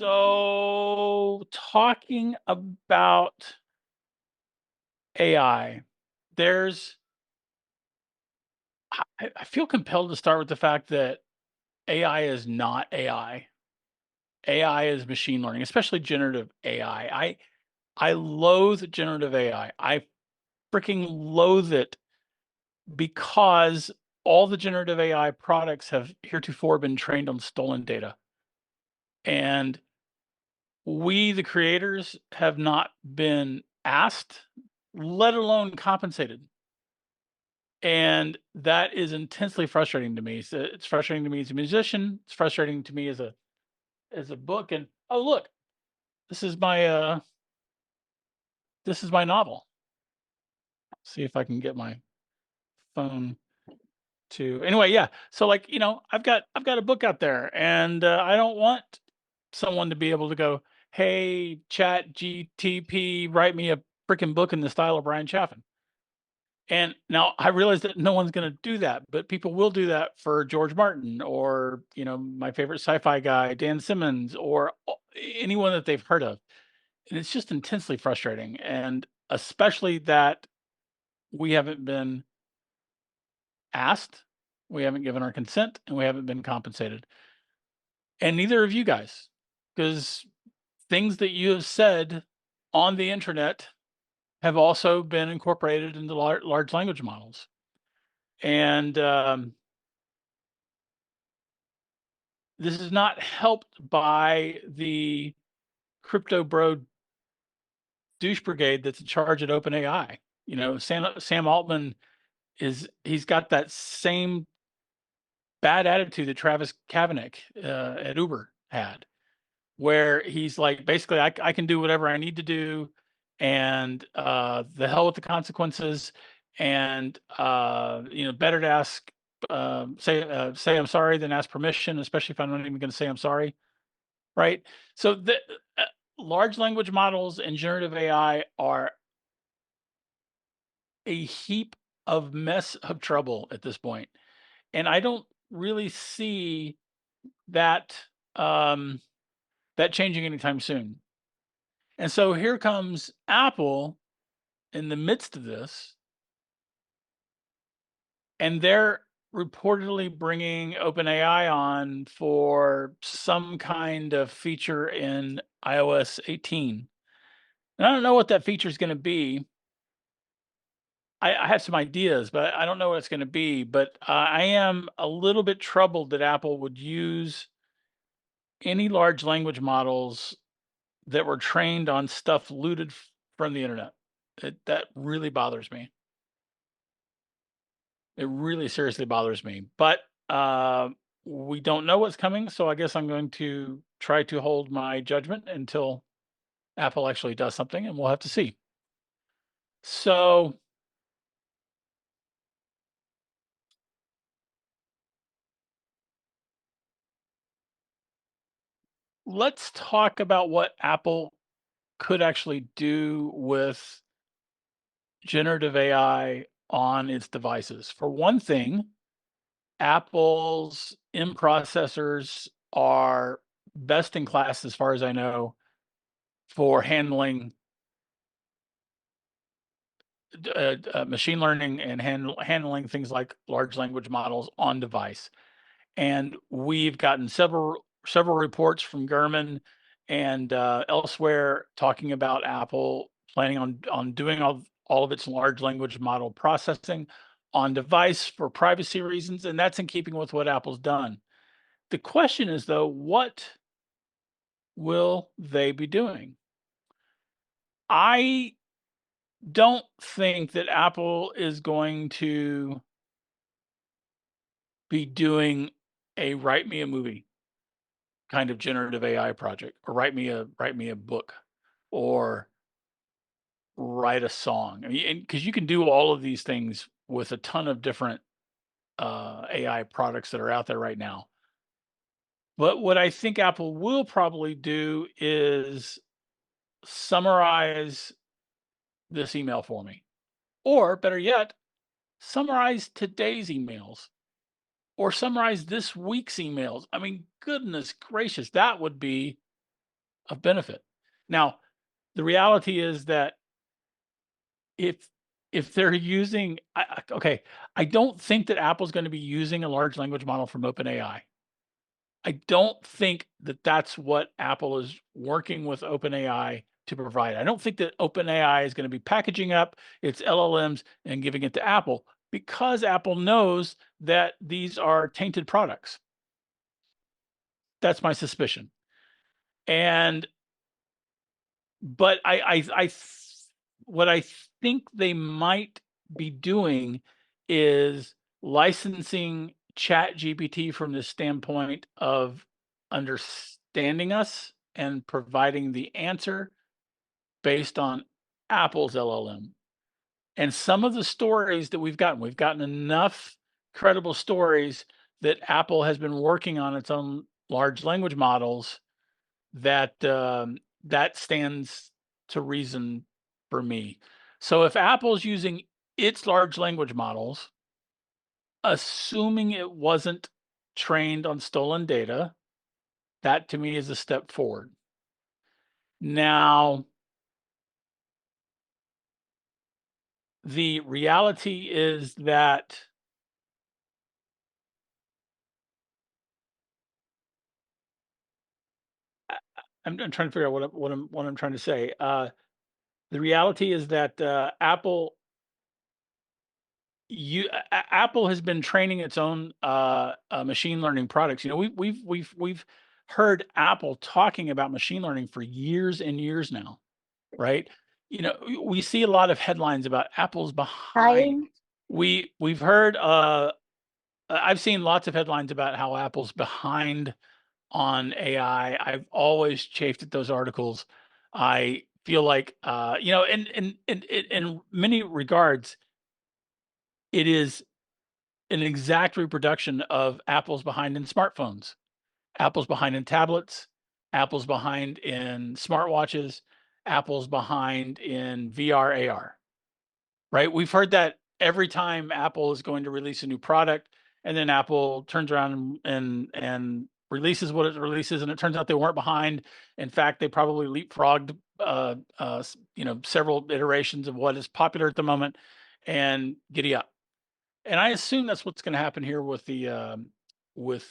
So, talking about AI, there's I feel compelled to start with the fact that AI is not AI. AI is machine learning, especially generative AI. I loathe generative AI. I freaking loathe it because all the generative AI products have heretofore been trained on stolen data. And we, the creators, have not been asked, let alone compensated. And that is intensely frustrating to me. So it's frustrating to me as a musician. It's frustrating to me as a book. And oh look, this is my this is my novel. See if I can get my phone to anyway, yeah. So like, I've got a book out there and I don't want someone to be able to go, hey, chat GTP, write me a freaking book in the style of Bryan Chaffin. And now I realize that no one's going to do that, but people will do that for George Martin or, my favorite sci-fi guy, Dan Simmons, or anyone that they've heard of. And it's just intensely frustrating. And especially that we haven't been asked, we haven't given our consent, and we haven't been compensated. And neither of you guys, because things that you have said on the internet have also been incorporated into large language models. And this is not helped by the crypto bro douche brigade that's in charge at OpenAI. Sam Altman he's got that same bad attitude that Travis Kalanick at Uber had, where he's like, basically, I can do whatever I need to do, and the hell with the consequences, and better to ask, say I'm sorry than ask permission, especially if I'm not even going to say I'm sorry. Right? So the large language models and generative AI are a heap of mess of trouble at this point, and I don't really see that um, that changing anytime soon. And so here comes Apple in the midst of this, and they're reportedly bringing OpenAI on for some kind of feature in iOS 18. And I don't know what that feature is going to be. I have some ideas, but I don't know what it's going to be. But I am a little bit troubled that Apple would use any large language models that were trained on stuff looted from the internet. That really bothers me. It really seriously bothers me. But we don't know what's coming, so I guess I'm going to try to hold my judgment until Apple actually does something, and we'll have to see. So let's talk about what Apple could actually do with generative AI on its devices. For one thing, Apple's M processors are best in class, as far as I know, for handling machine learning and handling things like large language models on device. And we've gotten several reports from Gurman and elsewhere talking about Apple planning on doing all of its large language model processing on device for privacy reasons, and that's in keeping with what Apple's done. The question is, though, what will they be doing? I don't think that Apple is going to be doing a write me a movie kind of generative AI project, or write me a book, or write a song. I mean, because you can do all of these things with a ton of different AI products that are out there right now. But what I think Apple will probably do is summarize this email for me, or better yet, summarize today's emails, or summarize this week's emails. I mean, goodness gracious, that would be of benefit. Now, the reality is that if they're using, okay, I don't think that Apple's going to be using a large language model from OpenAI. I don't think that that's what Apple is working with OpenAI to provide. I don't think that OpenAI is going to be packaging up its LLMs and giving it to Apple, because Apple knows that these are tainted products. That's my suspicion. And but what I think they might be doing is licensing ChatGPT from the standpoint of understanding us and providing the answer based on Apple's LLM. And some of the stories that we've gotten enough credible stories that Apple has been working on its own large language models that that stands to reason for me. So if Apple's using its large language models, assuming it wasn't trained on stolen data, that to me is a step forward. Now, the reality is that I'm trying to figure out what I'm trying to say. The reality is that Apple has been training its own machine learning products. You know, we've heard Apple talking about machine learning for years and years now, right? You know, we see a lot of headlines about Apple's behind. Time. We've heard I've seen lots of headlines about how Apple's behind on AI. I've always chafed at those articles. I feel like you know, in many regards, it is an exact reproduction of Apple's behind in smartphones, Apple's behind in tablets, Apple's behind in smartwatches, Apple's behind in VR, AR, right? We've heard that every time Apple is going to release a new product, and then Apple turns around and releases what it releases, and it turns out they weren't behind. In fact, they probably leapfrogged you know, several iterations of what is popular at the moment, and giddy up. And I assume that's what's going to happen here with the with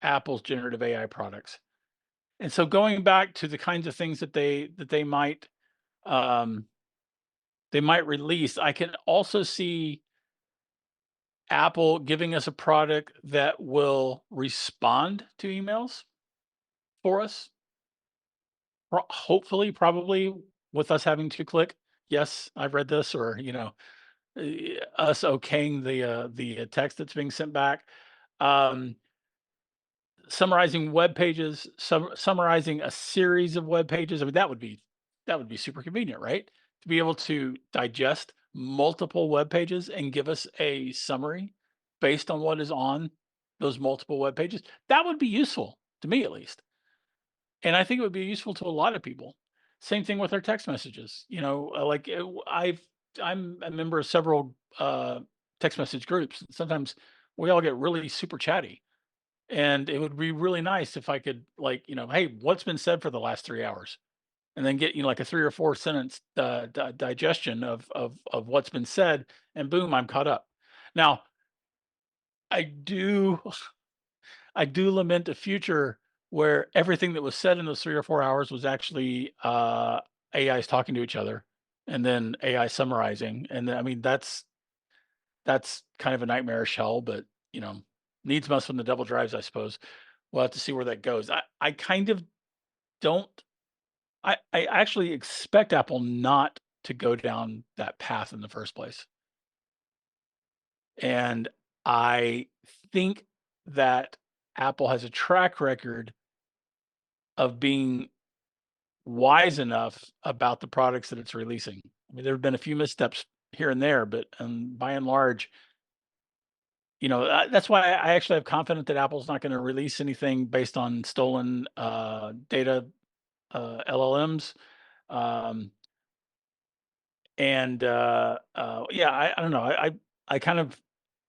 Apple's generative AI products. And so going back to the kinds of things that um, they might release, I can also see Apple giving us a product that will respond to emails for us. Hopefully, probably with us having to click yes, I've read this, or you know, us okaying the text that's being sent back. Um, Summarizing web pages, summarizing a series of web pages. I mean, that would be super convenient, right? To be able to digest multiple web pages and give us a summary based on what is on those multiple web pages. That would be useful to me, at least. And I think it would be useful to a lot of people. Same thing with our text messages. You know, I'm a member of several text message groups. Sometimes we all get really super chatty, and it would be really nice if I could, like, you know, hey, what's been said for the last 3 hours, and then get, you know, like a 3 or 4 sentence digestion of what's been said, and boom, I'm caught up. Now, I do I do lament a future where everything that was said in those 3 or 4 hours was actually AIs talking to each other, and then AI summarizing. And then, I mean, that's kind of a nightmarish hell, but you know, needs must when the devil drives, I suppose. We'll have to see where that goes. I kind of don't. I actually expect Apple not to go down that path in the first place, and I think that Apple has a track record of being wise enough about the products that it's releasing. I mean, there have been a few missteps here and there, but by and large, you know, that's why I actually have confidence that Apple's not going to release anything based on stolen data LLMs. Um, and yeah, I don't know. I kind of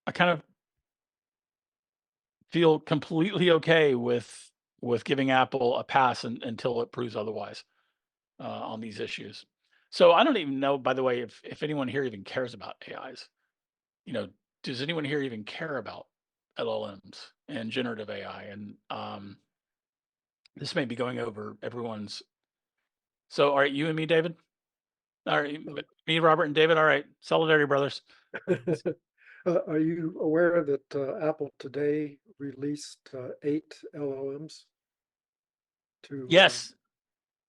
I kind of feel completely okay with with giving Apple a pass until it proves otherwise on these issues. So I don't even know, by the way, if anyone here even cares about AIs. You know, does anyone here even care about LLMs and generative AI? And this may be going over everyone's. So, all right, you and me, David. All right, Um, me, Robert, and David. All right, solidarity, brothers. Are you aware that Apple today released 8 LLMs to Yes,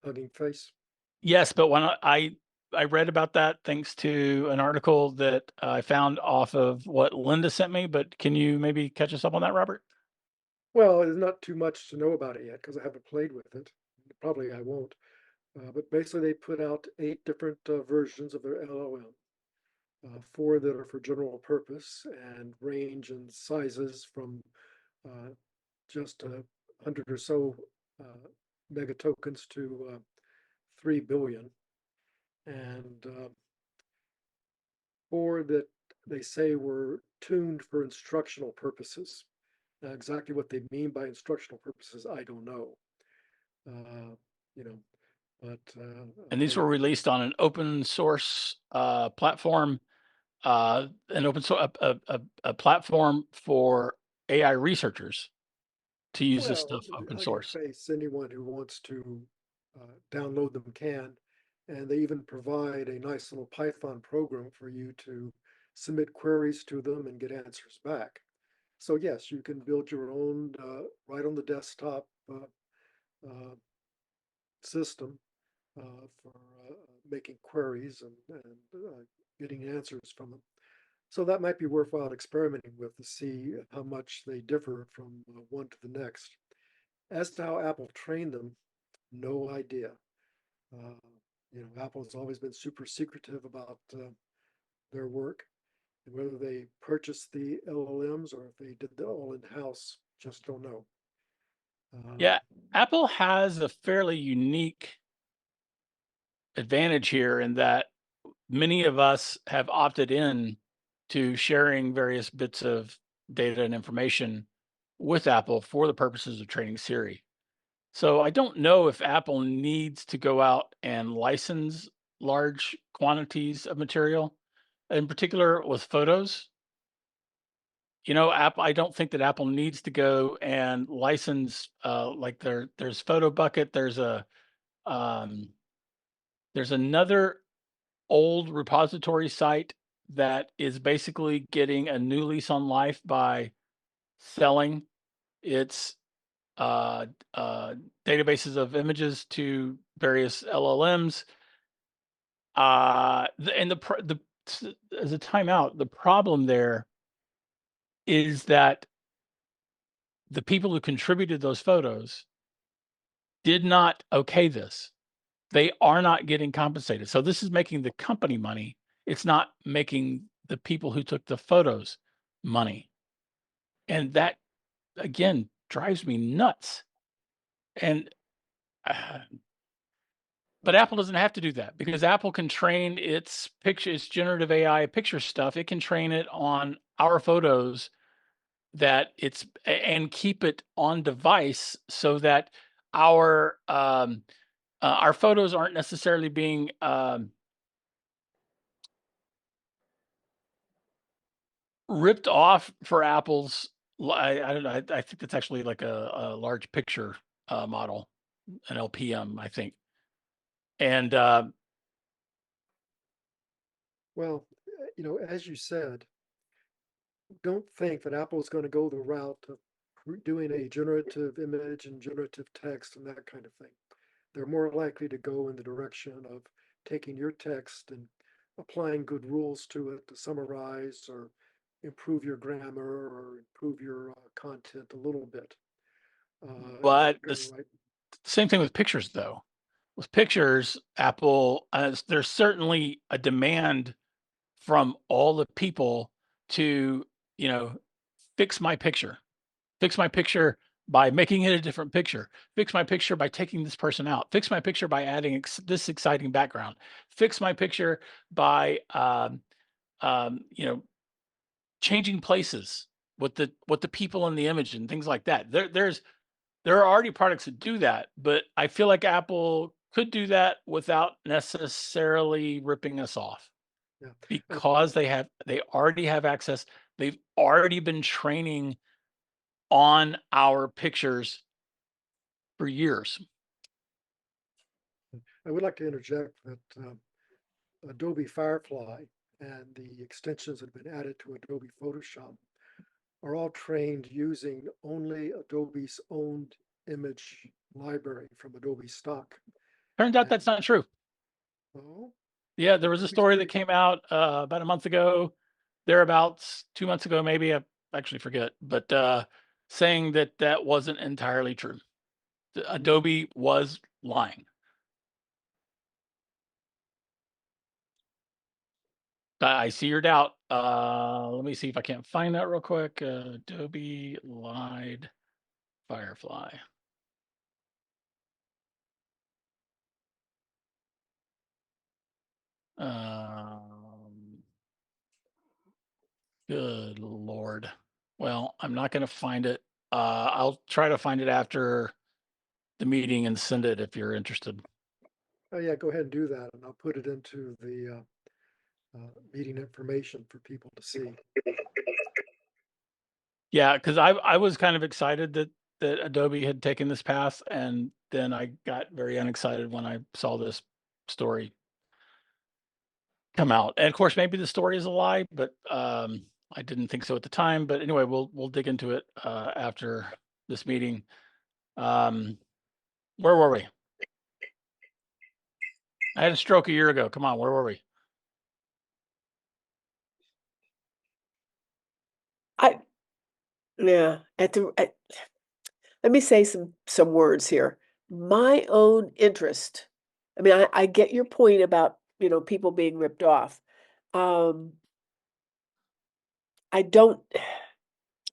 Hugging Face? yes, but when I read about that thanks to an article that I found off of what Linda sent me. But can you maybe catch us up on that, Robert? Well, there's not too much to know about it yet because I haven't played with it. Probably I won't. But basically, they put out 8 different versions of their LLM. 4 that are for general purpose and range in sizes from uh, just 100 or so uh, megatokens to 3 billion. And 4 that they say were tuned for instructional purposes. Now, exactly what they mean by instructional purposes, I don't know. Uh, you know, but And these they were released on an open source platform, an open source a platform for AI researchers to use this well, stuff open Hugging source. Face, anyone who wants to download them can, and they even provide a nice little Python program for you to submit queries to them and get answers back. So yes, you can build your own right on the desktop uh, system for making queries and getting answers from them. So that might be worthwhile experimenting with to see how much they differ from one to the next. As to how Apple trained them, no idea. Uh, Apple has always been super secretive about their work, and whether they purchased the LLMs or if they did it all in house, just don't know. Yeah, Um, Apple has a fairly unique advantage here in that many of us have opted in to sharing various bits of data and information with Apple for the purposes of training Siri. So I don't know if Apple needs to go out and license large quantities of material, in particular with photos. Apple, I don't think that Apple needs to go and license like there's Photo Bucket, um, there's another old repository site that is basically getting a new lease on life by selling its uh, uh, databases of images to various LLMs. And as a timeout, the problem there is that the people who contributed those photos did not okay this. They are not getting compensated. So this is making the company money. It's not making the people who took the photos money. And that again drives me nuts. And uh, but Apple doesn't have to do that because Apple can train its generative AI picture stuff. It can train it on our photos and keep it on device so that our our photos aren't necessarily being ripped off for Apple's. I don't know. I think that's actually like a large picture model, an LPM, I think. And well, as you said, don't think that Apple is going to go the route of doing a generative image and generative text and that kind of thing. They're more likely to go in the direction of taking your text and applying good rules to it to summarize or improve your grammar or improve your content a little bit. They're but not going to write. same thing with pictures, though. With pictures, Apple, there's certainly a demand from all the people to, you know, fix my picture. Fix my picture by making it a different picture. Fix my picture by taking this person out. Fix my picture by adding this exciting background. Fix my picture by, you know, changing places with the people in the image and things like that. There's there are already products that do that, but I feel like Apple could do that without necessarily ripping us off Yeah. because they already have access. They've already been training on our pictures for years. I would like to interject that Adobe Firefly and the extensions that have been added to Adobe Photoshop are all trained using only Adobe's own image library from Adobe stock. Turns out And that's not true. oh, Yeah, there was a Adobe's story that pretty, came out about a month ago, thereabouts, 2 months ago, maybe. I actually forget, but saying that that wasn't entirely true. Adobe was lying. I see your doubt. Let me see if I can't find that real quick. Adobe lied Firefly. Um, Good Lord. Well, I'm not going to find it. I'll try to find it after the meeting and send it if you're interested. oh yeah, go ahead and do that, and I'll put it into the meeting information for people to see. Yeah, because I was kind of excited that Adobe had taken this path, and then I got very unexcited when I saw this story come out. And of course, maybe the story is a lie, but I didn't think so at the time. But anyway, we'll dig into it after this meeting. Um, where were we? I had a stroke a year ago. Come on, where were we? I yeah, let me say some words here. My own interest. I mean, I get your point about, people being ripped off. Um, I don't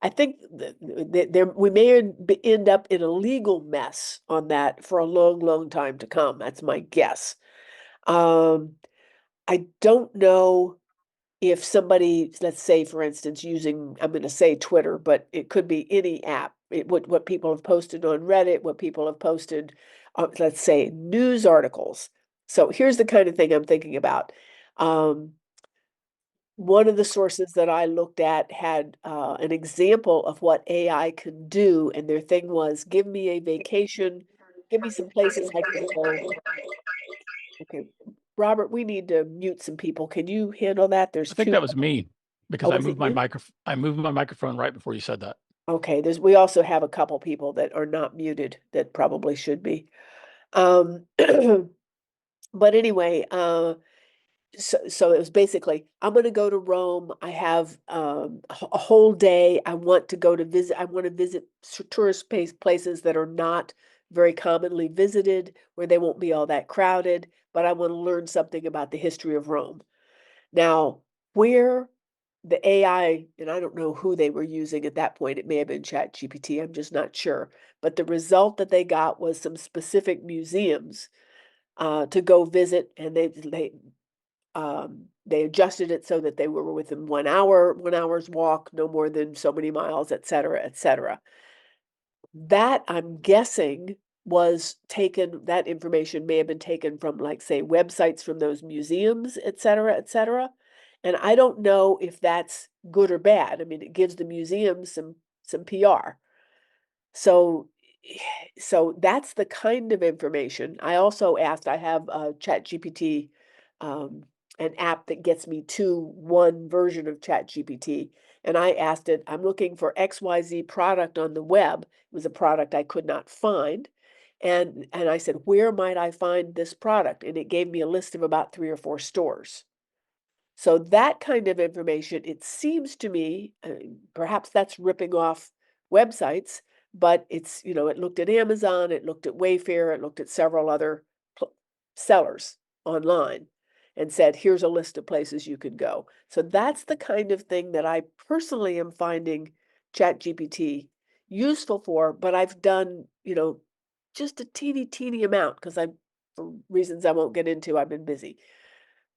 I think that there we may end up in a legal mess on that for a long, long time to come. That's my guess. Um, I don't know if somebody, let's say, for instance, using, I'm going to say Twitter, but it could be any app. What people have posted on Reddit, what people have posted, let's say, news articles. So here's the kind of thing I'm thinking about. Um, one of the sources that I looked at had an example of what AI can do, and their thing was, give me a vacation, give me some places I can go. Okay, Robert, we need to mute some people. Can you handle that? There's I think two. that was me because Oh, was it you? I moved my microphone right before you said that. Okay, we also have a couple people that are not muted that probably should be. Um, but anyway, so it was basically, I'm going to go to Rome. I have a whole day. I want to go to visit. I want to visit tourist places that are not very commonly visited, where they won't be all that crowded. But I want to learn something about the history of Rome. Now, where the AI, and I don't know who they were using at that point, it may have been ChatGPT, I'm just not sure. But the result that they got was some specific museums to go visit, and they adjusted it so that they were within 1 hour's walk, no more than so many miles, et cetera, et cetera. That, I'm guessing, that information may have been taken from, like, say, websites from those museums, et cetera, et cetera. And I don't know if that's good or bad. I mean, it gives the museum some PR. So so that's the kind of information. I also asked, I have ChatGPT, um, an app that gets me to one version of ChatGPT, and I asked it, I'm looking for XYZ product on the web. It was a product I could not find. And I said, where might I find this product? And it gave me a list of about 3 or 4 stores. So that kind of information, it seems to me, perhaps that's ripping off websites, but it looked at Amazon, it looked at Wayfair, it looked at several other sellers online and said, here's a list of places you could go. So that's the kind of thing that I personally am finding ChatGPT useful for, but I've done, just a teeny, teeny amount because for reasons I won't get into, I've been busy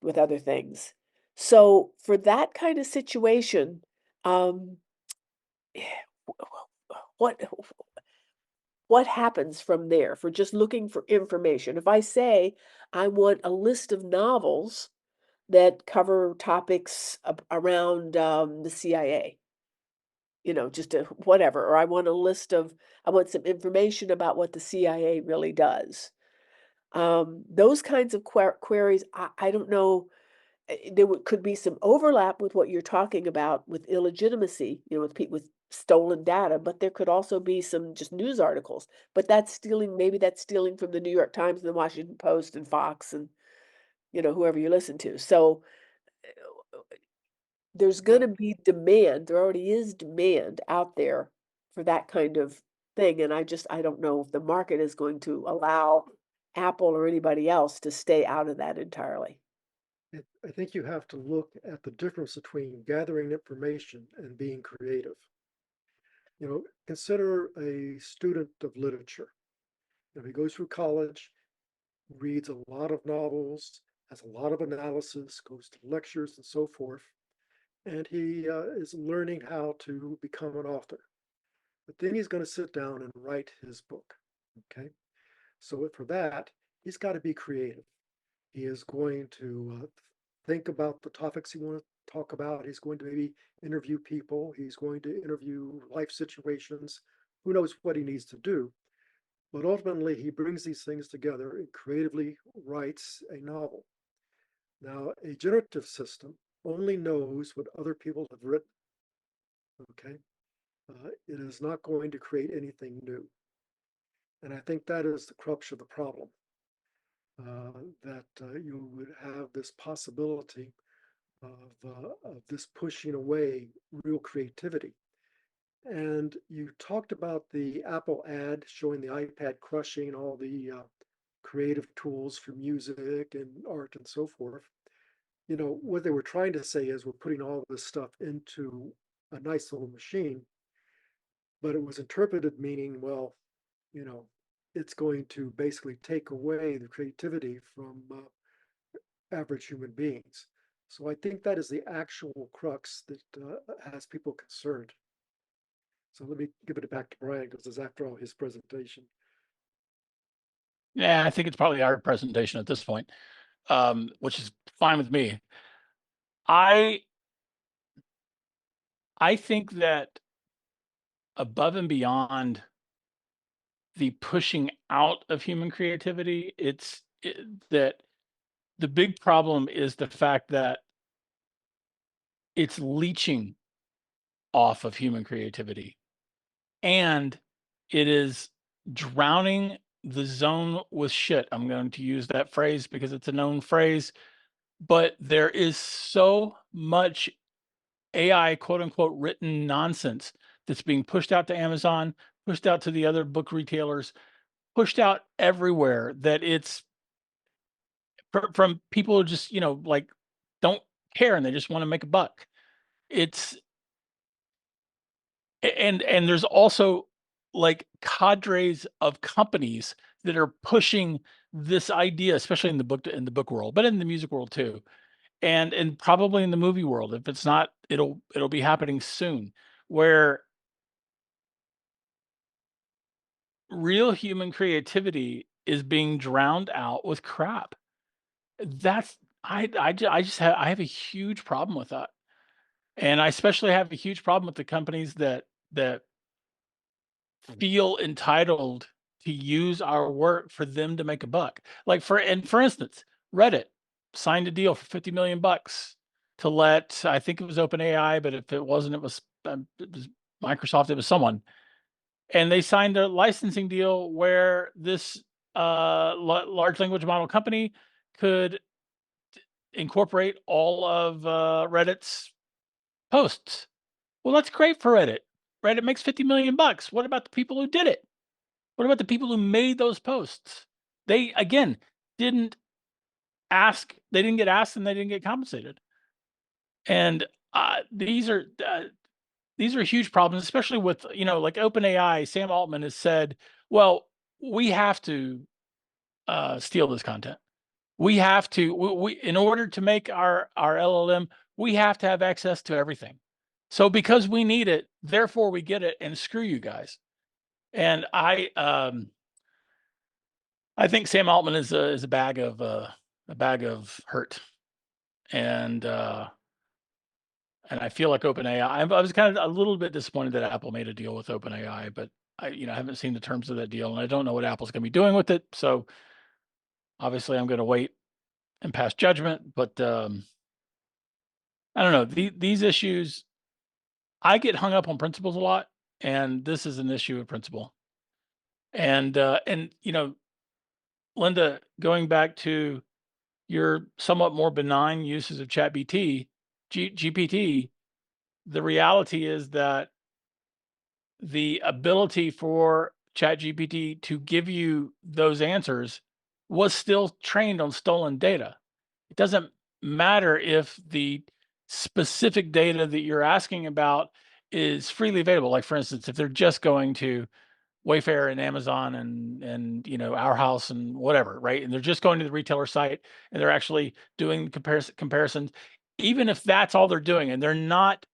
with other things. So for that kind of situation, um, what what happens from there for just looking for information? If I say I want a list of novels that cover topics around the CIA, just whatever, or I want some information about what the CIA really does. Those kinds of queries, I don't know. Could be some overlap with what you're talking about with illegitimacy, with with stolen data, but there could also be some just news articles. But maybe that's stealing from the New York Times and the Washington Post and Fox and, whoever you listen to. So there's going to be demand. There already is demand out there for that kind of thing. And I don't know if the market is going to allow Apple or anybody else to stay out of that entirely. I think you have to look at the difference between gathering information and being creative. Consider a student of literature. He goes through college, reads a lot of novels, has a lot of analysis, goes to lectures and so forth, and he is learning how to become an author. But then he's going to sit down and write his book. Okay, so for that, he's got to be creative. He is going to think about the topics he wants to talk about. He's going to maybe interview people. He's going to interview life situations. Who knows what he needs to do? But ultimately, he brings these things together and creatively writes a novel. Now, a generative system only knows what other people have written. Okay, it is not going to create anything new. And I think that is the crux of the problem. That you would have this possibility of this pushing away real creativity. And you talked about the Apple ad showing the iPad crushing all the creative tools for music and art and so forth. What they were trying to say is we're putting all this stuff into a nice little machine, but it was interpreted meaning, well, it's going to basically take away the creativity from average human beings. So I think that is the actual crux that has people concerned. So let me give it back to Bryan because it's after all his presentation. Yeah, I think it's probably our presentation at this point, which is fine with me. I think that above and beyond the pushing out of human creativity, that the big problem is the fact that it's leeching off of human creativity, and it is drowning the zone with shit. I'm going to use that phrase because it's a known phrase, but there is so much AI, quote unquote, written nonsense that's being pushed out to Amazon, pushed out to the other book retailers, pushed out everywhere, that it's from people who just, like, don't care and they just want to make a buck. It's and there's also like cadres of companies that are pushing this idea, especially in the book world, but in the music world too, and probably in the movie world. If it's not, it'll be happening soon, where real human creativity is being drowned out with crap. That's I have a huge problem with that. And I especially have a huge problem with the companies that feel entitled to use our work for them to make a buck. Like for instance, Reddit signed a deal for 50 million bucks to let, I think it was OpenAI, but if it wasn't, it was Microsoft, it was someone. And they signed a licensing deal where this large language model company could incorporate all of Reddit's posts. Well, that's great for Reddit. Reddit makes 50 million bucks. What about the people who did it? What about the people who made those posts? They, again, didn't ask, they didn't get asked, and they didn't get compensated. And these are huge problems, especially with, like OpenAI. Sam Altman has said, well, we have to steal this content. We have to, we in order to make our LLM, we have to have access to everything. So because we need it, therefore we get it, and screw you guys. And I think Sam Altman is a bag of hurt. And I feel like OpenAI. I was kind of a little bit disappointed that Apple made a deal with OpenAI, but I haven't seen the terms of that deal, and I don't know what Apple's going to be doing with it. So obviously, I'm going to wait and pass judgment. But I don't know these issues. I get hung up on principles a lot, and this is an issue of principle. And Linda, going back to your somewhat more benign uses of GPT, the reality is that the ability for ChatGPT to give you those answers was still trained on stolen data. It doesn't matter if the specific data that you're asking about is freely available. Like, for instance, if they're just going to Wayfair and Amazon and Our House and whatever, right? And they're just going to the retailer site and they're actually doing comparisons. Even if that's all they're doing, and they're not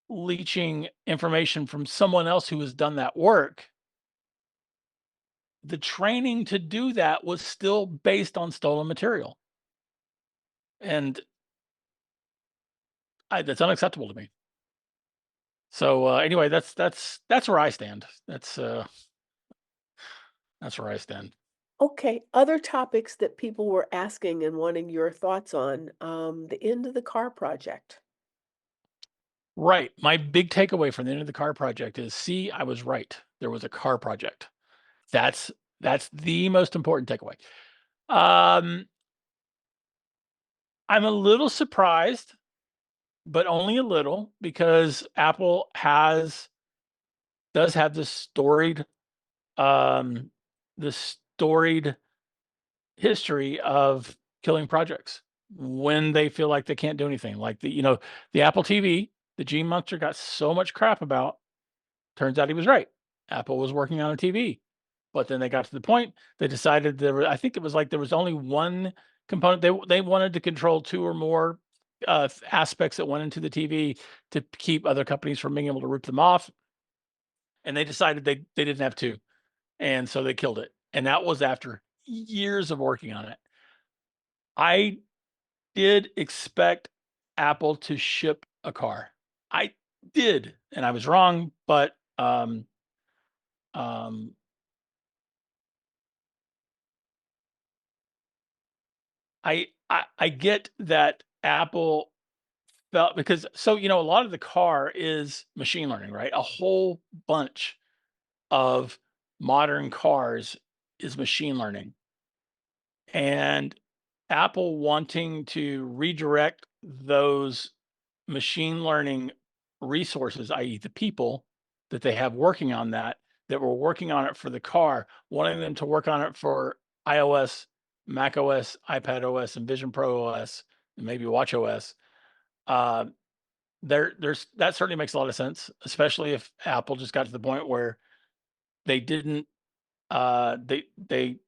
leeching information from someone else who has done that work, the training to do that was still based on stolen material. And that's unacceptable to me. So anyway, that's where I stand. That's where I stand. Okay, other topics that people were asking and wanting your thoughts on, the end of the car project. Right. My big takeaway from the end of the car project is, see, I was right. There was a car project. That's the most important takeaway. I'm a little surprised, but only a little, because Apple does have um, this storied history of killing projects when they feel like they can't do anything. Like the Apple TV, the Gene Munster got so much crap about. Turns out he was right. Apple was working on a TV, but then they got to the point they decided I think it was like there was only one component. They wanted to control two or more aspects that went into the TV to keep other companies from being able to rip them off. And they decided they didn't have to. And so they killed it. And that was after years of working on it. I did expect Apple to ship a car. I did, and I was wrong, but um, I get that Apple felt, because a lot of the car is machine learning, right? A whole bunch of modern cars is machine learning. And Apple wanting to redirect those machine learning resources, i.e., the people that they have working on that were working on it for the car, wanting them to work on it for iOS, Mac OS, iPad OS, and Vision Pro OS, and maybe Watch OS. There's that certainly makes a lot of sense, especially if Apple just got to the point where they didn't they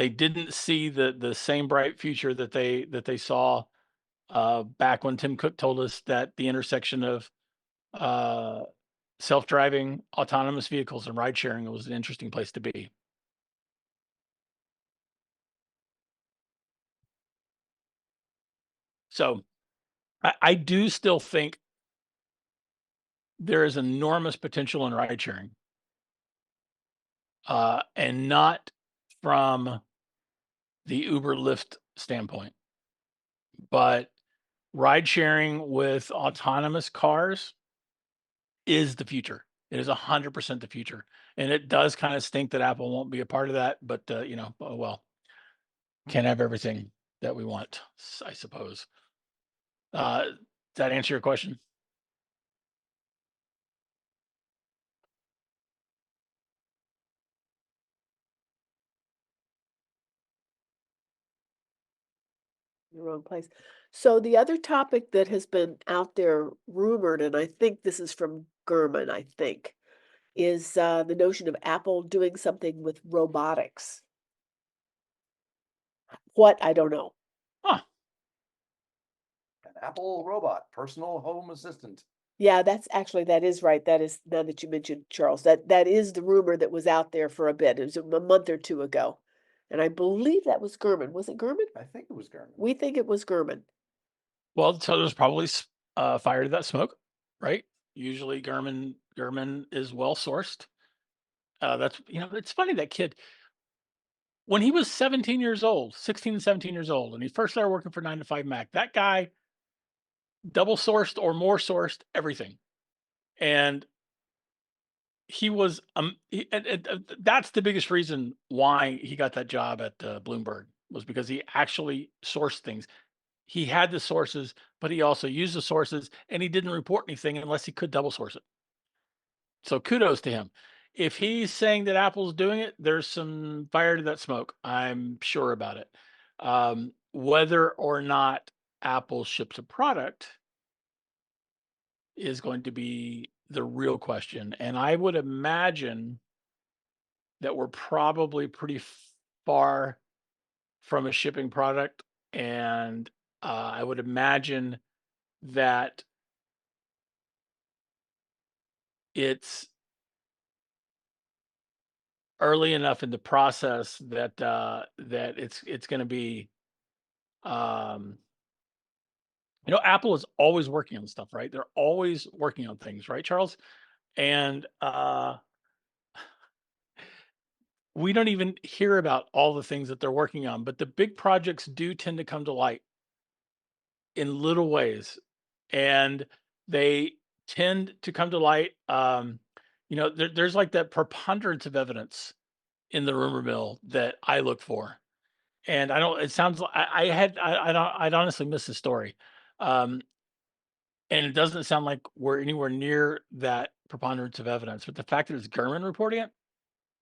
didn't see the same bright future that they saw back when Tim Cook told us that the intersection of uh, self-driving autonomous vehicles and ride sharing was an interesting place to be. So I do still think there is enormous potential in ride sharing, and not from the Uber Lyft standpoint, but ride sharing with autonomous cars is the future. It is 100% the future, and it does kind of stink that Apple won't be a part of that. But oh well, can't have everything that we want, I suppose. Does that answer your question? The wrong place. So the other topic that has been out there rumored, and I think this is from Gurman, I think, is the notion of Apple doing something with robotics. What? I don't know. Huh. An Apple robot, personal home assistant. Yeah, that's actually that is right. That is now that you mentioned Charles, that is the rumor that was out there for a bit. It was a month or two ago. And I believe that was Gurman. Was it Gurman? I think it was Garmin. We think it was Gurman. Well, so there's probably fire to that smoke, right? Usually Gurman is well sourced. That's, it's funny, that kid, when he was 17 years old, 16 and 17 years old, and he first started working for 9 to 5 Mac, that guy double sourced or more sourced everything. And he was, that's the biggest reason why he got that job at Bloomberg, was because he actually sourced things. He had the sources, but he also used the sources, and he didn't report anything unless he could double source it. So kudos to him. If he's saying that Apple's doing it, there's some fire to that smoke. I'm sure about it. Whether or not Apple ships a product is going to be the real question. And I would imagine that we're probably pretty far from a shipping product. And I would imagine that it's early enough in the process that that it's going to be, um, Apple is always working on stuff, right? They're always working on things, right, Charles? And we don't even hear about all the things that they're working on, but the big projects do tend to come to light in little ways, and they tend to come to light. There's like that preponderance of evidence in the rumor mill that I look for. And I don't, it sounds like I'd honestly miss the story. Um, and it doesn't sound like we're anywhere near that preponderance of evidence. But the fact that it's Gurman reporting it,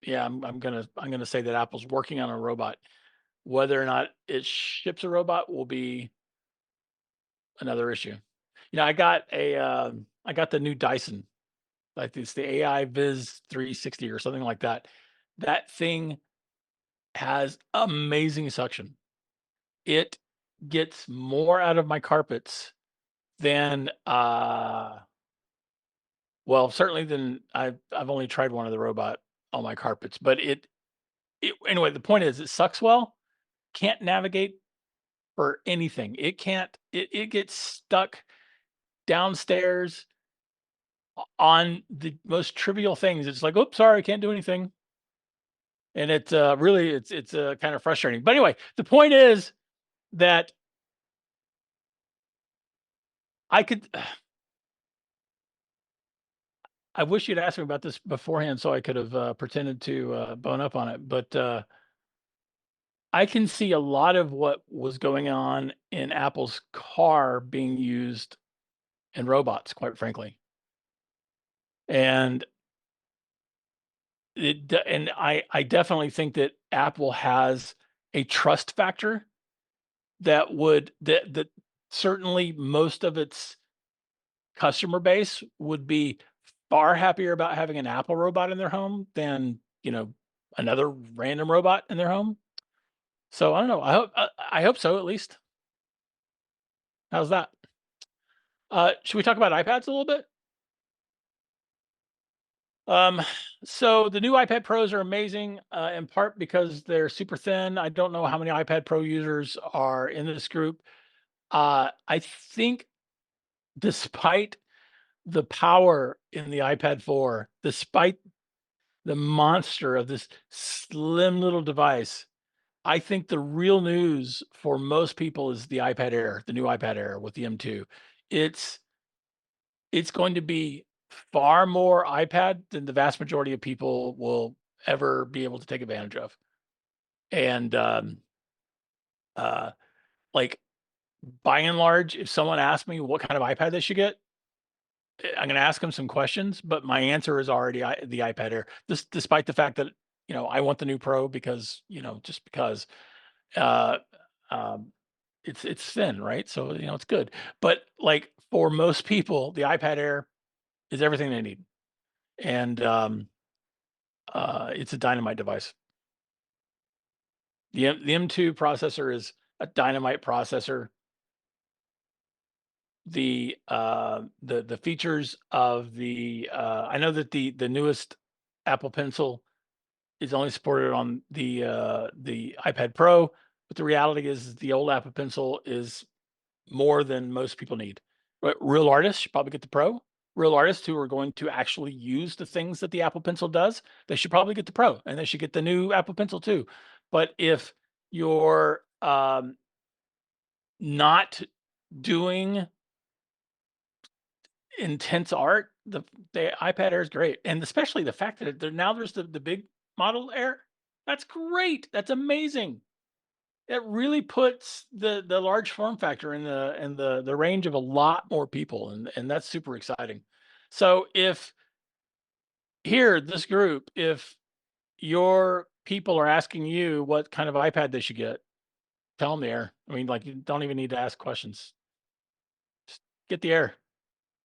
yeah, I'm gonna say that Apple's working on a robot. Whether or not it ships a robot will be another issue. I got the new Dyson, like it's the AI Viz 360 or something like that. That thing has amazing suction. It gets more out of my carpets than well, certainly than I've only tried one of the robot on my carpets, but it anyway, the point is it sucks well, can't navigate for anything. It can't, it gets stuck downstairs on the most trivial things. It's like, oops, sorry, I can't do anything. And it's really it's kind of frustrating. But anyway, the point is that I could I wish you'd asked me about this beforehand so I could have pretended to bone up on it. But I can see a lot of what was going on in Apple's car being used in robots, quite frankly. And I definitely think that Apple has a trust factor that certainly most of its customer base would be far happier about having an Apple robot in their home than, another random robot in their home. So I don't know. I hope so, at least. How's that? Should we talk about iPads a little bit? Um, so the new iPad Pros are amazing, in part because they're super thin. I don't know how many iPad Pro users are in this group. I think despite the power in the iPad 4, despite the monster of this slim little device, I think the real news for most people is the iPad Air, the new iPad Air with the M2. It's going to be far more iPad than the vast majority of people will ever be able to take advantage of. And like, by and large, if someone asks me what kind of iPad they should get, I'm going to ask them some questions, but my answer is already the iPad Air. This, despite the fact that I want the new Pro because just because uh, um, it's thin, right? So it's good. But like for most people, the iPad Air is everything they need, and it's a dynamite device. The M2 processor is a dynamite processor. the features of the I know that the newest Apple Pencil is only supported on the iPad Pro, but the reality is the old Apple Pencil is more than most people need. But real artists should probably get the Pro. Real artists who are going to actually use the things that the Apple Pencil does, they should probably get the Pro, and they should get the new Apple Pencil too. But if you're not doing intense art, the iPad Air is great, and especially the fact that there's the big model Air. That's great. That's amazing. It really puts the large form factor in the range of a lot more people, and that's super exciting. So if this group, if your people are asking you what kind of iPad they should get, tell them the Air. I mean, like, you don't even need to ask questions. Just get the Air.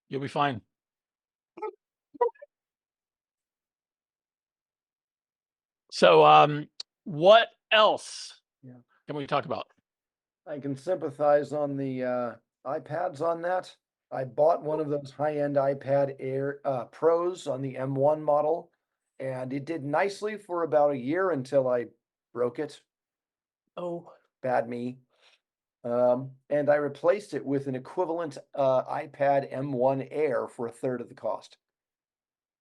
You'll be fine. So, what else Yeah. can we talk about? I can sympathize on the iPads on that. I bought one of those high-end iPad Air Pros on the M1 model, and it did nicely for about a year until I broke it. Oh, Bad me. And I replaced it with an equivalent iPad M1 Air for a third of the cost.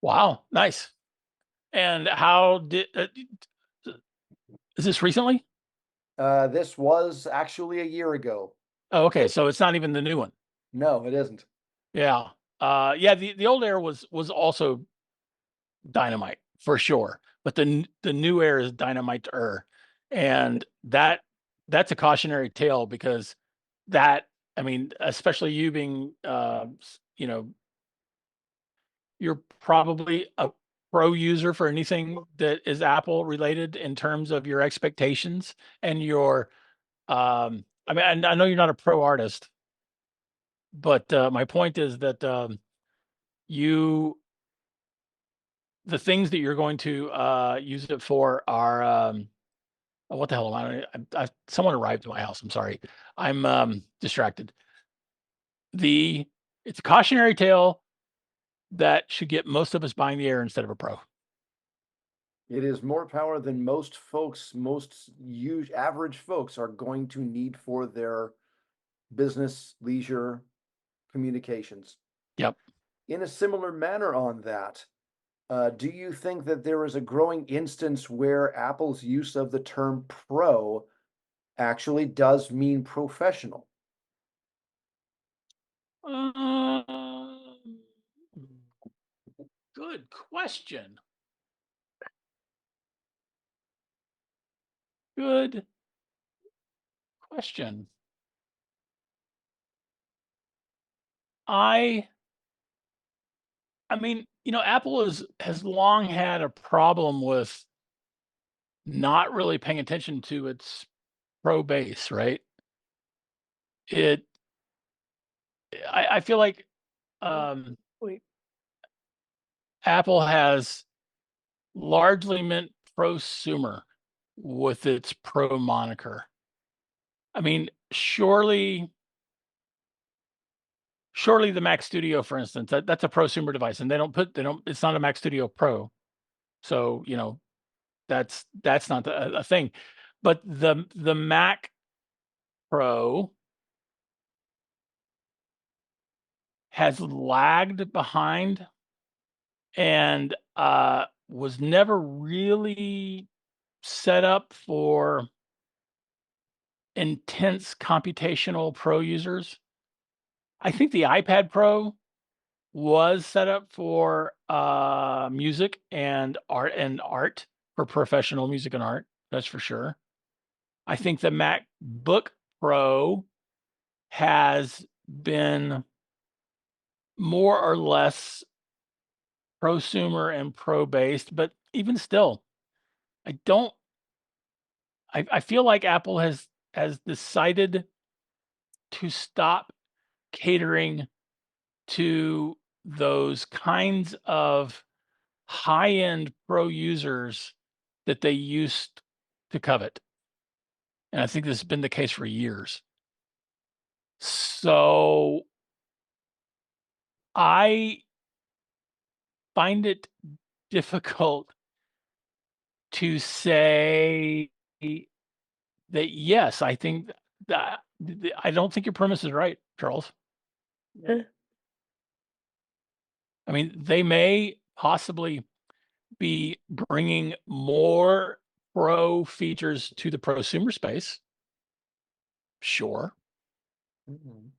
Wow, nice. And how did is this recently? This was actually a year ago. Oh, okay. So it's not even the new one. No, it isn't. Yeah. Yeah, the old Air was also dynamite for sure, but the new Air is dynamite-er. And that's a cautionary tale, because that, I mean, especially you being you know, you're probably a pro user for anything that is Apple related in terms of your expectations and your I mean, I know you're not a pro artist, but my point is that you the things that you're going to use it for are oh, what the hell am someone arrived at my house. I'm sorry. I'm distracted. It's a cautionary tale that should get most of us buying the Air instead of a Pro. It is more power than most folks, average folks are going to need for their business, leisure, communications. Yep. In a similar manner on that, do you think that there is a growing instance where Apple's use of the term pro actually does mean professional? Um, Good question. Good question. I mean, Apple has long had a problem with not really paying attention to its pro base, right? It I feel like wait. Apple has largely meant prosumer with its pro moniker. I mean, surely the Mac Studio, for instance, that's a prosumer device, and it's not a Mac Studio Pro. So, that's not a thing. But the Mac Pro has lagged behind and was never really set up for intense computational pro users. I think the iPad Pro was set up for music and art for professional music and art. That's for sure. I think the MacBook Pro has been more or less prosumer and pro based, but even still, I don't. I feel like Apple has decided to stop catering to those kinds of high-end pro users that they used to covet. And I think this has been the case for years. So I find it difficult to say that yes, I think that I don't think your premise is right, Charles. Eh, I mean, they may possibly be bringing more pro features to the prosumer space. Sure. Mhm.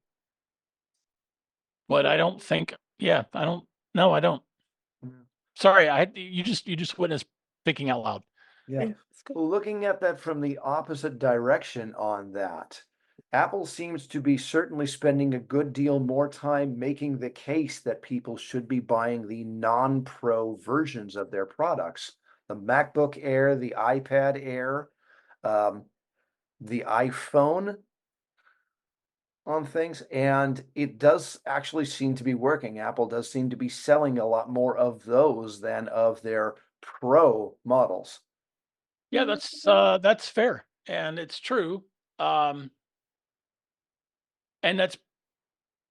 But I don't think, yeah, I don't, no, I don't. Mhm. Sorry, you just witnessed thinking out loud. Yeah. it's good. Looking at that from the opposite direction on that, Apple seems to be certainly spending a good deal more time making the case that people should be buying the non-pro versions of their products. The MacBook Air, the iPad Air, um, the iPhone on things, and it does actually seem to be working. Apple does seem to be selling a lot more of those than of their pro models. Yeah, that's fair, and it's true. Um, and that's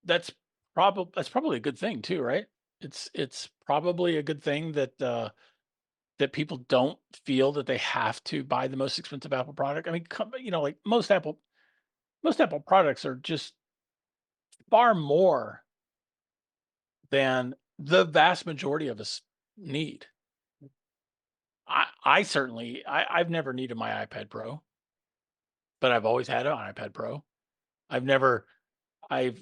that's probably a good thing too, right? It's probably a good thing that that people don't feel that they have to buy the most expensive Apple product. I mean, like most Apple products are just far more than the vast majority of us need. I certainly I've never needed my iPad Pro, but I've always had an iPad Pro. I've never I've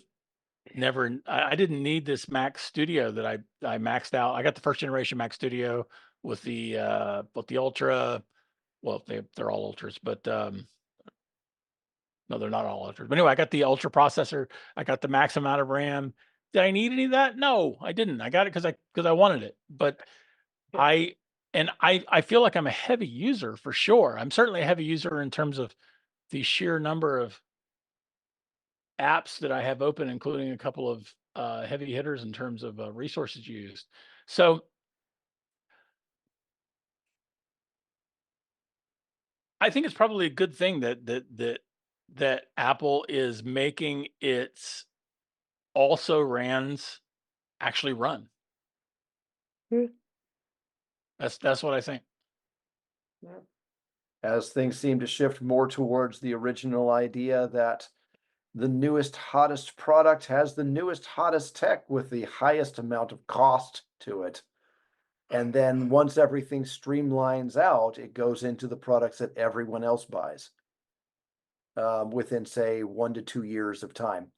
I didn't need this Mac Studio that I maxed out. I got the first generation Mac Studio with the Ultra. Well, they're all Ultras, but no, they're not all Ultras. But anyway, I got the Ultra processor. I got the max amount of RAM. Did I need any of that? No, I didn't. I got it because I wanted it. But Yeah. I feel like I'm a heavy user for sure. I'm certainly a heavy user in terms of the sheer number of apps that I have open, including a couple of heavy hitters in terms of resources used. So I think it's probably a good thing that Apple is making its also rans actually run. Mm. That's what I think. Yeah. As things seem to shift more towards the original idea that the newest, hottest product has the newest, hottest tech with the highest amount of cost to it. And then once everything streamlines out, it goes into the products that everyone else buys within, say, 1 to 2 years of time.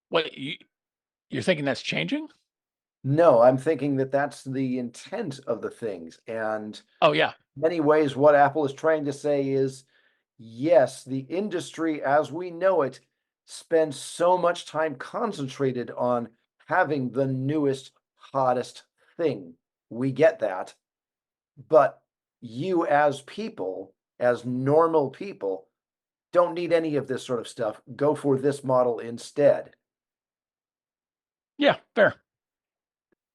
What you're thinking that's changing? No, I'm thinking that that's the intent of the things. And Oh yeah. many ways, what Apple is trying to say is yes, the industry as we know it spends so much time concentrated on having the newest, hottest thing. We get that. But you, as people, as normal people, don't need any of this sort of stuff. Go for this model instead. Yeah, fair.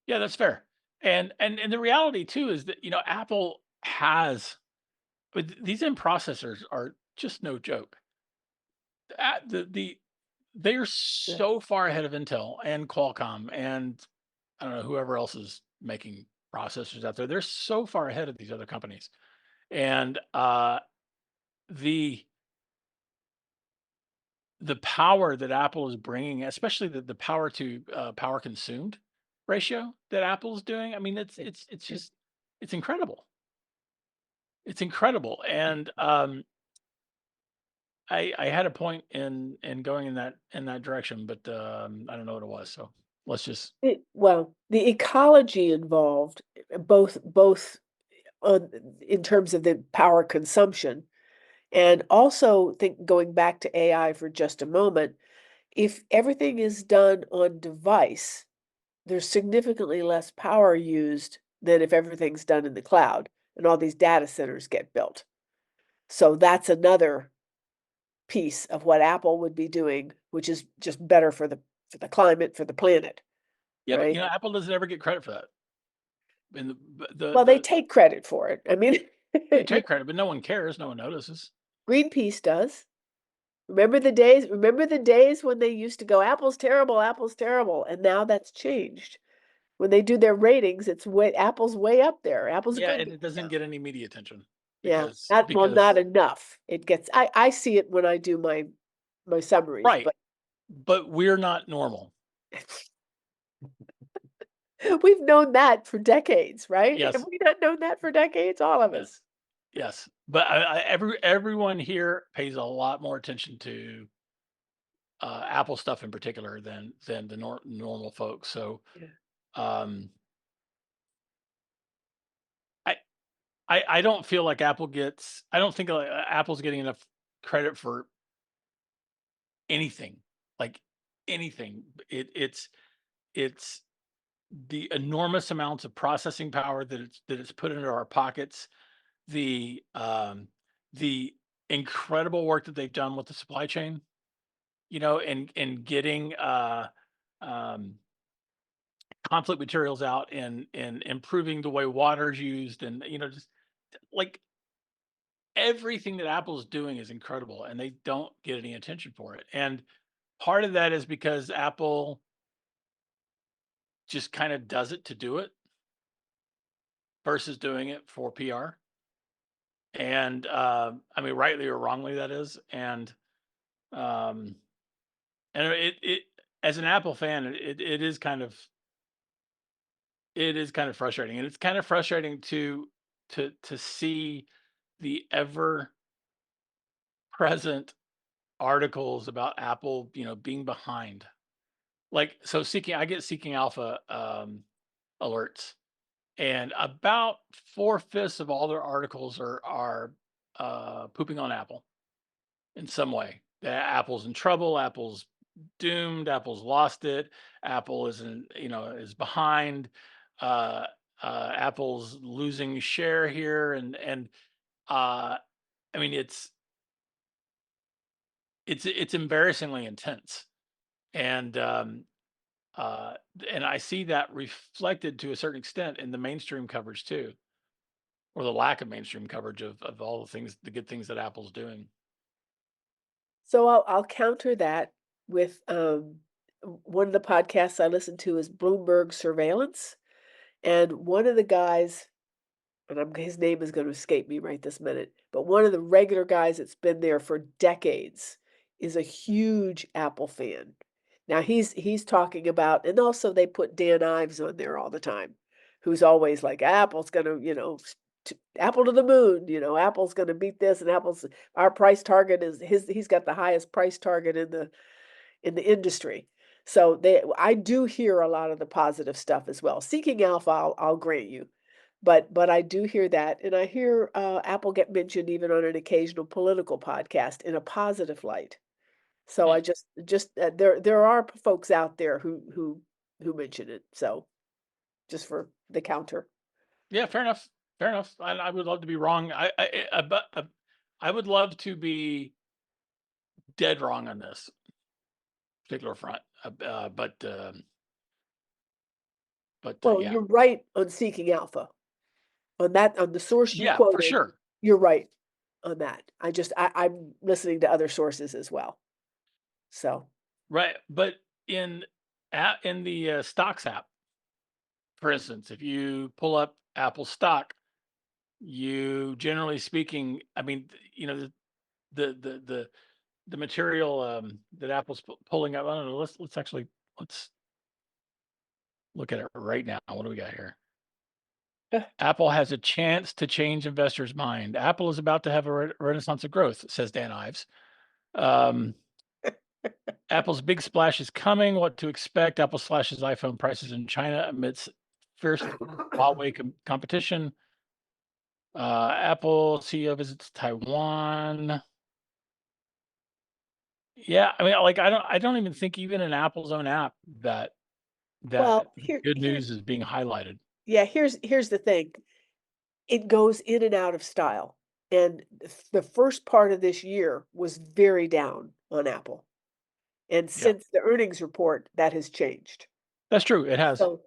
Yeah, that's fair. And the reality too is that Apple has but these end processors are just no joke. They're Yeah. so far ahead of Intel and Qualcomm and I don't know whoever else is making processors out there. They're so far ahead of these other companies, and the the power that Apple is bringing, especially the power to power consumed ratio that Apple is doing. I mean, it's just it's incredible. It's incredible, and I had a point in going in that direction, but I don't know what it was. So let's just Well, the ecology involved, both in terms of the power consumption, and also think going back to AI for just a moment, if everything is done on device, there's significantly less power used than if everything's done in the cloud and all these data centers get built. So that's another piece of what Apple would be doing, which is just better for the climate, for the planet, yeah, but right? Apple doesn't ever get credit for that. And Well, they take credit for it. I mean, they take credit, but no one cares. No one notices. Greenpeace does. Remember the days when they used to go, Apple's terrible, and now that's changed. When they do their ratings, Apple's way up there. Apple's a Yeah, good and guy it doesn't now. get any media attention Yeah, because not enough. I see it when I do my summaries, right, but we're not normal. we've known that for decades, right? Have Yes, we not known that for decades? All of us. yes, yes. But everyone here pays a lot more attention to Apple stuff in particular than the normal folks. So Yeah. um, I I don't feel like I don't think Apple's getting enough credit for anything, like anything. It's the enormous amounts of processing power that it's put into our pockets, the incredible work that they've done with the supply chain, and getting um, conflict materials out and improving the way water is used, and just like everything that Apple's doing is incredible, and they don't get any attention for it. And part of that is because Apple just kind of does it to do it versus doing it for PR. And I mean, rightly or wrongly, that is. Um, and it as an Apple fan, it is kind of frustrating, and it's kind of frustrating to see the ever present articles about Apple, being behind. Like, so I get Seeking Alpha alerts, and about 4/5 of all their articles are pooping on Apple in some way. That Apple's in trouble, Apple's doomed, Apple's lost it, Apple is behind, uh, Apple's losing share here, and uh, I mean it's embarrassingly intense, and uh, and I see that reflected to a certain extent in the mainstream coverage too, or the lack of mainstream coverage of all the good things that Apple's doing. So I'll counter that with one of the podcasts I listen to is Bloomberg Surveillance, and one of the guys, and his name is going to escape me right this minute, but one of the regular guys that's been there for decades is a huge Apple fan. Now he's talking about, and also they put Dan Ives on there all the time, who's always like, Apple's going to, Apple to the moon, Apple's going to beat this, and our price target is he's got the highest price target in the industry. So I do hear a lot of the positive stuff as well. Seeking Alpha, I'll grant you, but I do hear that, and I hear Apple get mentioned even on an occasional political podcast in a positive light. So Hmm. I just there are folks out there who mention it. So just for the counter. Yeah, fair enough. Fair enough. I would love to be wrong. I would love to be dead wrong on this particular front. But Well, yeah, you're right on Seeking Alpha. On the source you yeah, for quoted, sure. you're right on that. I'm listening to other sources as well. So, Right. But in the stocks app, for instance, if you pull up Apple stock, you generally speaking, I mean, the the the the material that Apple's pulling up. I don't know. Let's look at it right now. What do we got here? Apple has a chance to change investors' mind. Apple is about to have a renaissance of growth, says Dan Ives. Um, Apple's big splash is coming. What to expect? Apple slashes iPhone prices in China amidst fierce Huawei competition. Apple CEO visits Taiwan. Yeah, I mean, like I don't even think even in Apple's own app that well, here good here's news is being highlighted. yeah, here's the thing. It goes in and out of style. And the first part of this year was very down on Apple. And Yeah, since the earnings report, that has changed. that's true. It has So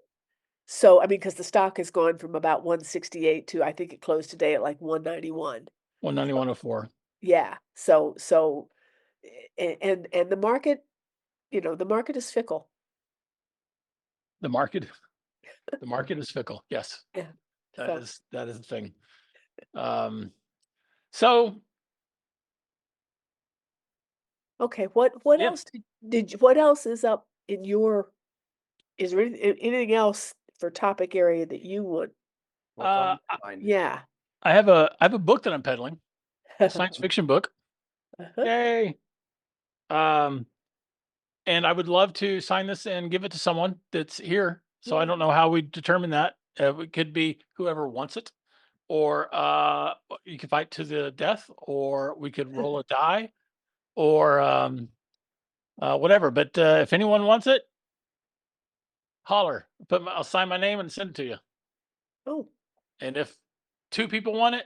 so I mean, because the stock has gone from about 168 to I think it closed today at like 191. So 191.04. yeah. So And the market, the market is fickle. The market, the market is fickle. Yes, Yeah. that So, is that is the thing. Um, so okay, what yeah, else what else is up in is there anything else for topic area that you would? What's on uh, your mind? Yeah. I have a book that I'm peddling, a science fiction book. Uh-huh. Yay! Um, and I would love to sign this and give it to someone that's here. So I Yeah. don't know how we determine that. It could be whoever wants it, or you could fight to the death, or we could roll a die, or whatever. But if anyone wants it, holler. I'll sign my name and send it to you. Oh, And if two people want it,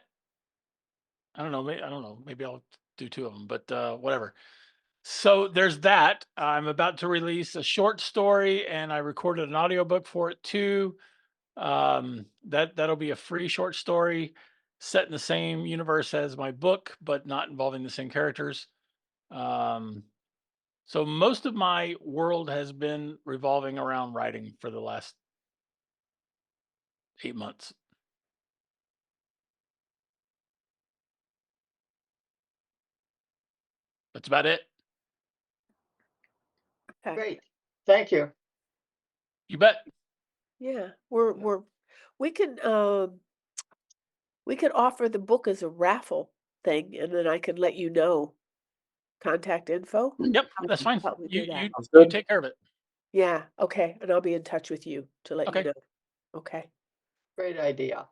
I don't know. I don't know. Maybe I'll do two of them. But whatever. So there's that. I'm about to release a short story, and I recorded an audiobook for it too. That'll be a free short story set in the same universe as my book, but not involving the same characters. Um, so most of my world has been revolving around writing for the last 8 months. That's about it. okay. Great. Thank you. You bet. Yeah. We can we could offer the book as a raffle thing, and then I can let you know contact info. Yep, How that's we fine. how we do that. Sounds You good. take care of it. Yeah, okay, and I'll be in touch with you to let you Okay. know. Okay. Great idea.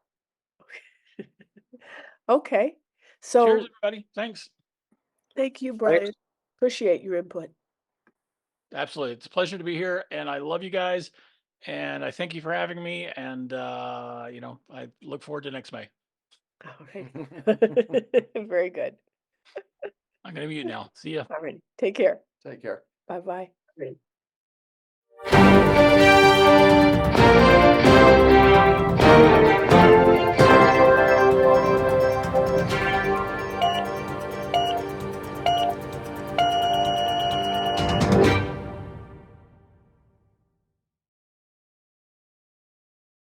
Okay. Cheers, So everybody. Thanks. thank you, Thanks. Brian. Appreciate your input. Absolutely. It's a pleasure to be here, and I love you guys. And I thank you for having me. And I look forward to next May. All right. Very good. I'm gonna mute now. See ya. All right. Take care. Take care. Bye-bye. Great.